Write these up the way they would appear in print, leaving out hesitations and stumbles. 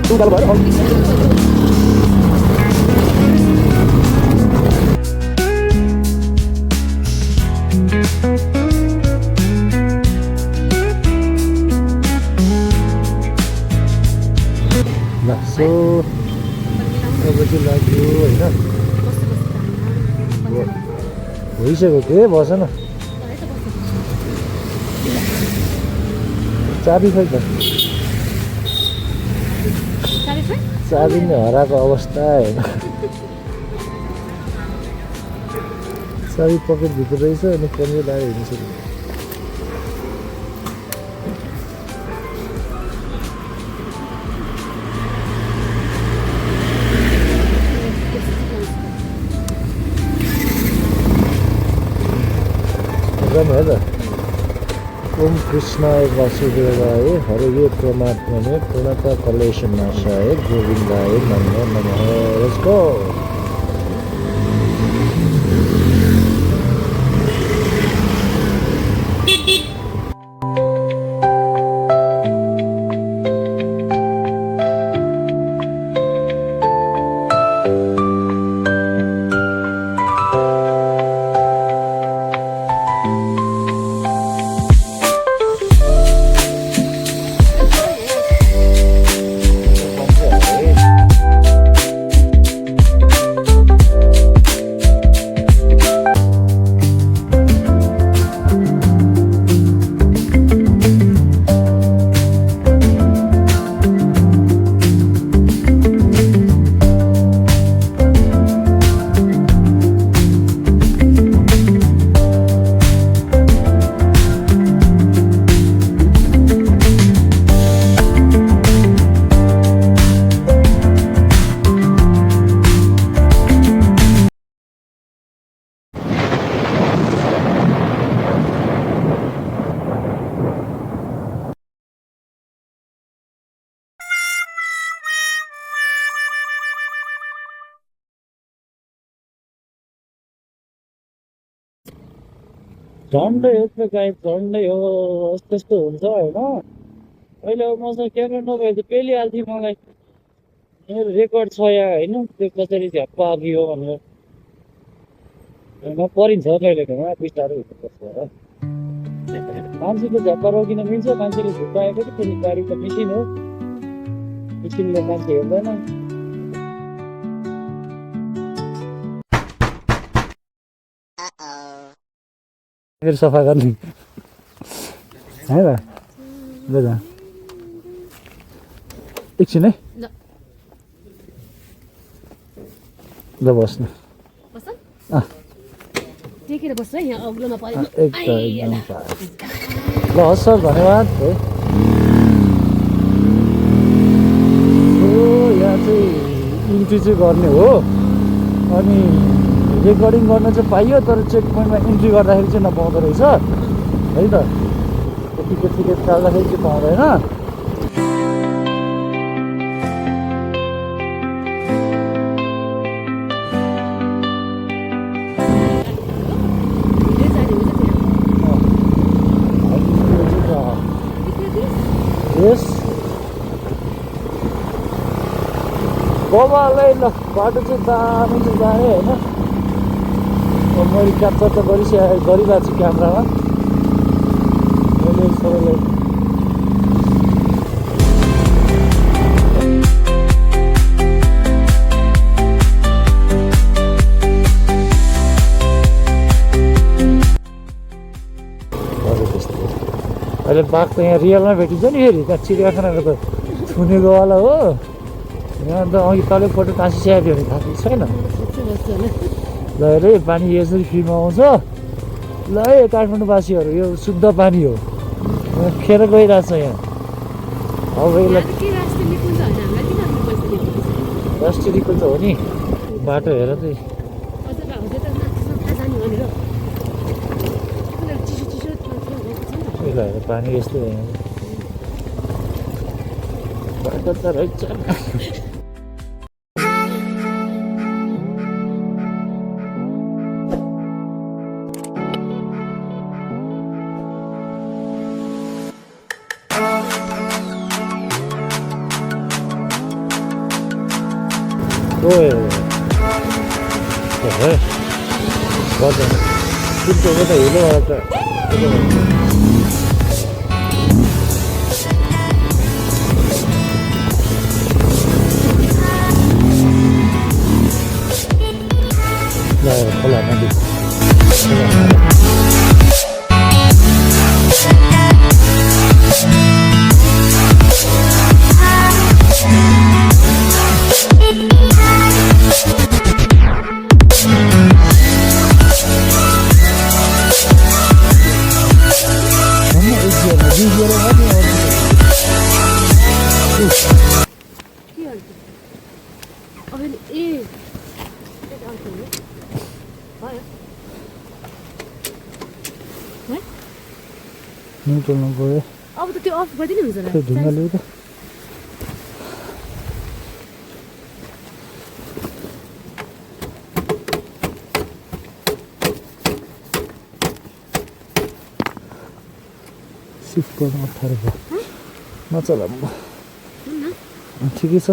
उकालो भयो सो अब चाहिँ लाग्यो होइन भइसक्यो के बस न चाबी खै त चाबी नै हराएको अवस्था होइन चाबी पकेटभित्र रहेछ अनि कमै लगाएर हिँडिसक्यो है त ओम कृष्णाय वासुदेवाय हरे परमात्मने पूर्णता कलेशनाशाय गोविन्दाय नमो नमः लेट्स गो झन्डै हो त्यो गाई झन्डै हो त्यस्तो हुन्छ होइन अहिले अब मसँग क्यामेरा नभए त पेलिहाल्थ्यो मलाई मेरो रेकर्ड छ या होइन त्यो कसरी झ्याप्प आगियो भनेर परिन्छ कहिलेकोमा बिस्तारै हुनुपर्छ मान्छेको झ्याप्पा रोकिन मिल्छ मान्छेले झुकाएको कि फेरि गाडी त मिसिन हो मिसिनले मान्छे हेर्दैन फेरि सफा गर्ने है त ल एकछिन है ल बस्नु ल हस् सर धन्यवाद है यहाँ चाहिँ इन्ट्री चाहिँ गर्ने हो अनि रेकर्डिङ गर्न चाहिँ पाइयो तर चेक पोइन्टमा इन्ट्री गर्दाखेरि चाहिँ नपाउँदो रहेछ है त टिकट काट्दाखेरि चाहिँ पाउँदैन यस बाबालाई ल बाटो चाहिँ दामी चाहिँ जाने होइन मैले क्याप्चर त गरिरहेको छु क्यामेरामा मैले सबैलाई अहिले बाघ त यहाँ रियलमा भेटिन्छ नि फेरि त्यहाँ चिडियाखानाको त थुनेकोवाला हो यहाँ त अघि तलै फोटो टाँसिसकेको थियो भने थाहा छैन ल हेरे पानी यसरी फ्रीमा आउँछ ल है काठमाडौँवासीहरू यो शुद्ध पानी हो खेर गइरहेछ यहाँ अब यसलाई राष्ट्रिय निकुञ्ज हो नि बाटो हेर त हेर पानी यस्तो बाटो त रहेछ ओए है गर्छ तिम्रो यता हिलोबाट खोला नदी न्युट्रलमा गयो अब त त्यो अफ गरिदिनु हुन्छ त्यो ढुङ्गाले त सिफ्ट गर्नु अप्ठ्यारो भयो नचला ठिकै छ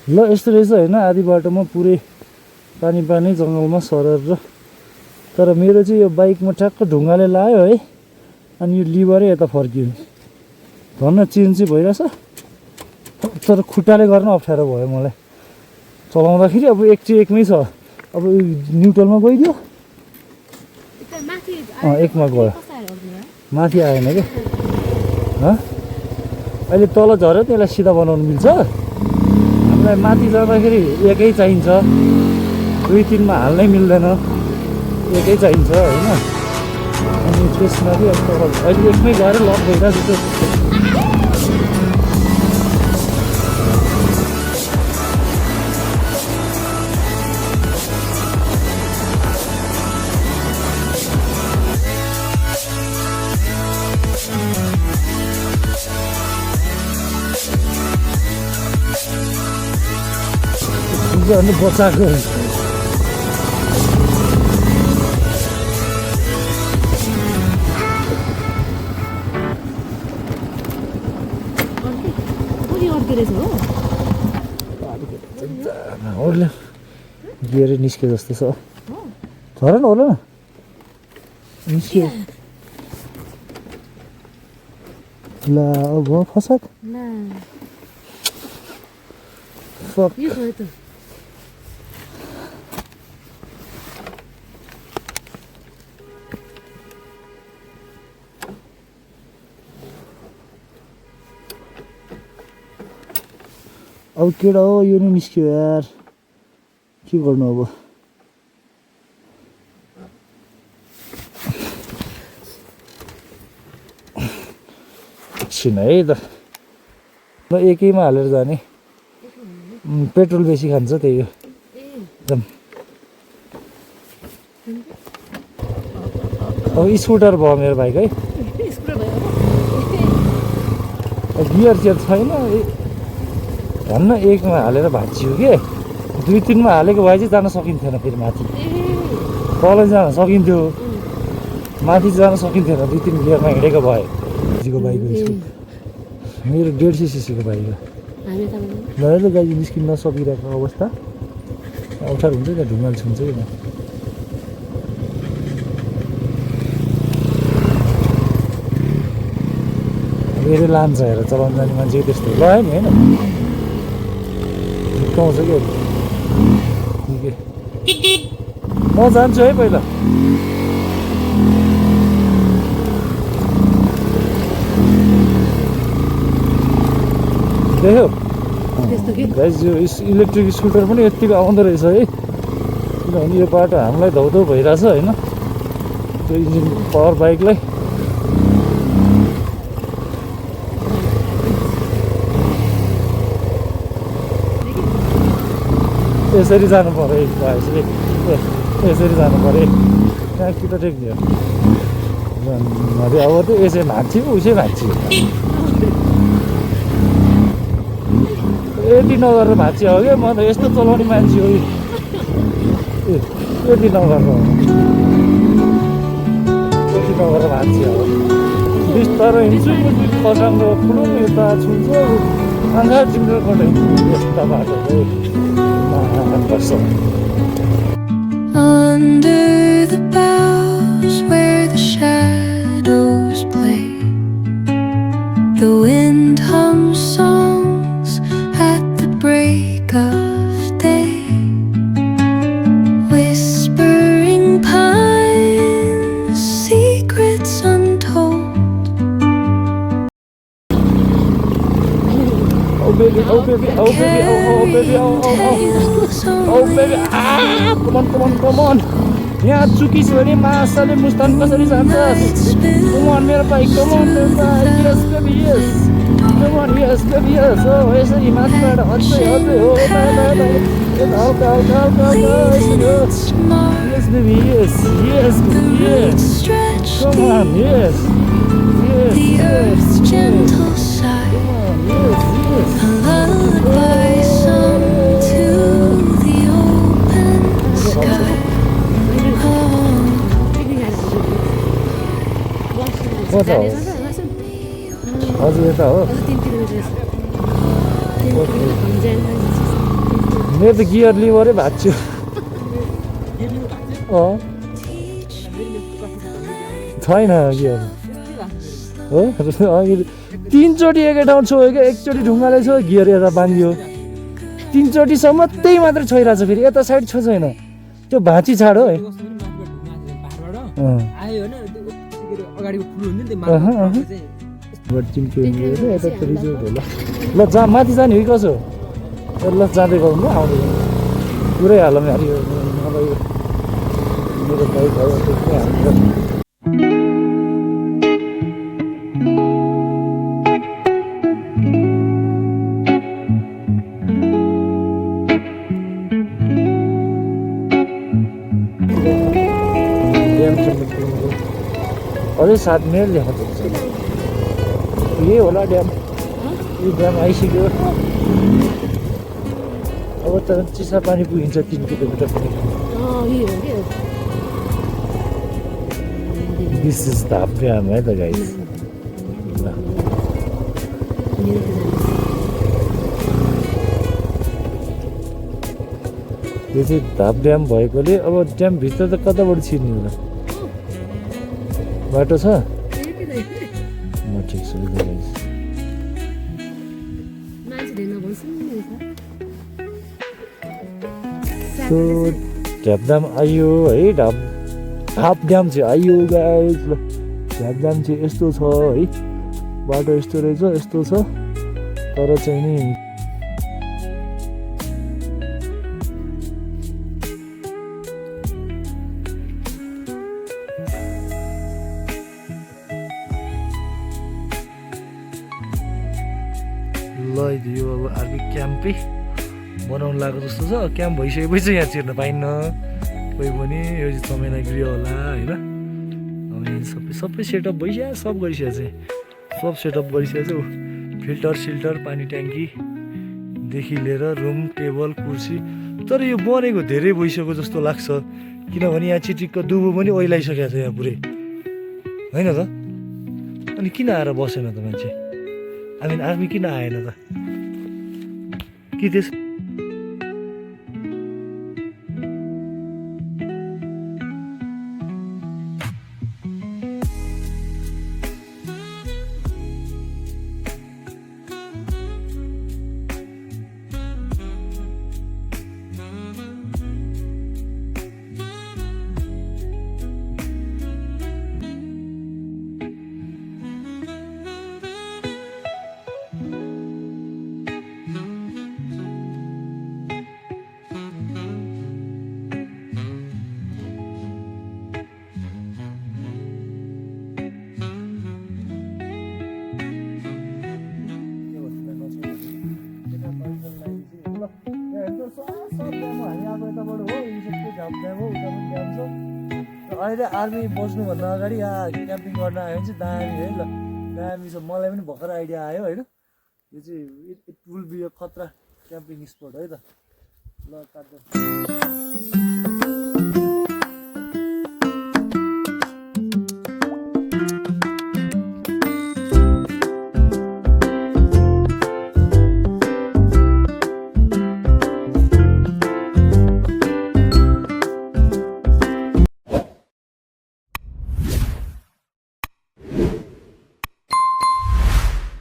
ल यस्तो रहेछ होइन आधी बाटोमा पुरै पानी पानी जङ्गलमा सरेर तर मेरो चाहिँ यो बाइकमा ठ्याक्क ढुङ्गाले लायो है अनि यो लिभरै यता फर्कियो धन्न चेन्ज चाहिँ भइरहेछ तर खुट्टाले गर्न अप्ठ्यारो भयो मलाई चलाउँदाखेरि अब एक चाहिँ एकमै छ अब न्युट्रलमा गइदियो एकमा गयो माथि आएन क्या अहिले तल झऱ्यो त्यसलाई सिधा बनाउनु मिल्छ हामीलाई माथि जाँदाखेरि एकै चाहिन्छ 2-3 मा हाल्नै मिल्दैन एकै चाहिन्छ होइन अनि त्यसमा चाहिँ अब अहिले एकमै गएर लक भइरहेको जस्तो अनि बचाएको ओर्ले गियरै निस्क्यो जस्तो छ झर न होला न निस्क्यो ल अब फसाक अब केटा हो यो नि निस्क्यो यार के गर्नु अब एकछिन है त ल एकैमा हालेर जाने पेट्रोल बेसी खान्छ त्यही हो एकदम अब स्कुटर भयो मेरो बाइक है गियर चाहिँ छैन भन्न एकमा हालेर भाँचियो के 2-3 मा हालेको भए चाहिँ जान सकिन्थेन फेरि माथि तल जान सकिन्थ्यो माथि जान सकिन्थेन 2-3 गियरमा हिँडेको भए जीको बाइक मेरो 150 सीसीको बाइक हो ल गाडी निस्किन नसकिरहेको अवस्था अप्ठ्यारो हुन्छ क्या ढुङ्गाल छुन्छ कि धेरै लान्छ हेर चलाउनु जाने मान्छे त्यस्तो लगायो नि होइन झुक्काउँछ कि म जान्छु है पहिला देख्यो यो इलेक्ट्रिक स्कुटर पनि यत्तिको आउँदो रहेछ है किनभने यो बाटो हामीलाई धौधौ भइरहेछ होइन त्यो इन्जिन पावर बाइकलाई यसरी जानु पऱ्यो यसरी जानु पऱ्यो कहाँ कि त टेक्ने हो अब त यसै भाँच्यो उसै भाँच्यो यति नगरेर भाँच्यो हो क्या म त यस्तो चलाउने मान्छे हो यति नगरेर नगरेर भाँच्यो हो बिस्तारो हिँड्छु खसाङ्गो ठुलो यता छुन्छु आँखा चिम्रेर यस्ता बाटो पर्छ Under the boughs where the shadows play, the wind hums songs at the break of day, whispering pines, secrets untold. Oh baby, oh baby, oh baby, oh baby, oh baby, come on. यहाँ चुकिस भने मासाले मुस्तान कसरी जान्छस्? Come on मेरो भाइ, come on मेरो भाइ, yes baby yes. Come on yes baby yes. Oh यसरी माथिबाट हल्दै हो हल्का yes baby yes baby yes. Come on yes The earth's gentle sigh, a lullaby sung to the open sky. हजुर यता हो मेरो त गियर लिभरै भाँच्यो छैन गियर हो अघि 3 चोटि एकै ठाउँ छोयो क्या एकचोटि ढुङ्गाले छ गियर यता बाँधियो 3 चोटिसम्म त्यही मात्रै छोइरहेछ फेरि यता साइड छ छैन त्यो भाँची छाड हो है ल जहाँ माथि जाने हो कसो ल जाँदै गरौँ ल आउँदै पुरै हालौँ यार यो मेरो बाइक अझै 7 मिनट लेखाएको छ यही होला ड्याम यो ड्याम आइसक्यो अब त चिसा पानी पुगिन्छ 3 किलोमिटर पनि दिस इज धाप ड्याम है त गाइस यो चाहिँ धाप ड्याम भएकोले अब ड्यामभित्र त कताबाट छिर्ने होला बाटो छ ठिक छ सो ढ्यापड्याम आयो है हाफ ड्याम चाहिँ आयो गाइस ल ढ्यापड्याम चाहिँ यस्तो छ है बाटो यस्तो रहेछ यस्तो छ तर चाहिँ नि ल यो अब आर्मी क्याम्पै बनाउनु लागेको जस्तो छ क्याम्प भइसकेपछि यहाँ छिर्न पाइन्न कोही पनि यो चाहिँ चमेना गृह होला होइन अनि सबै सेटअप भइसक्यो सब गरिसकेको चाहिँ सब सेटअप गरिसकेको छ फिल्टर सिल्टर पानी ट्याङ्कीदेखि लिएर रुम टेबल कुर्सी तर यो बनेको धेरै भइसक्यो जस्तो लाग्छ किनभने यहाँ चिटिक्क दुबो पनि ओइलाइसकेको छ यहाँ पुरै होइन त अनि किन आएर बसेन त मान्छे आर्मी किन आएन त कि त्यस अहिले आर्मी बस्नुभन्दा अगाडि यहाँ क्याम्पिङ गर्न आयो भने चाहिँ दामी है ल दामी छ मलाई पनि भर्खर आइडिया आयो होइन यो चाहिँ इट विल बी अ खतरा क्याम्पिङ स्पोट है त ल काट्दै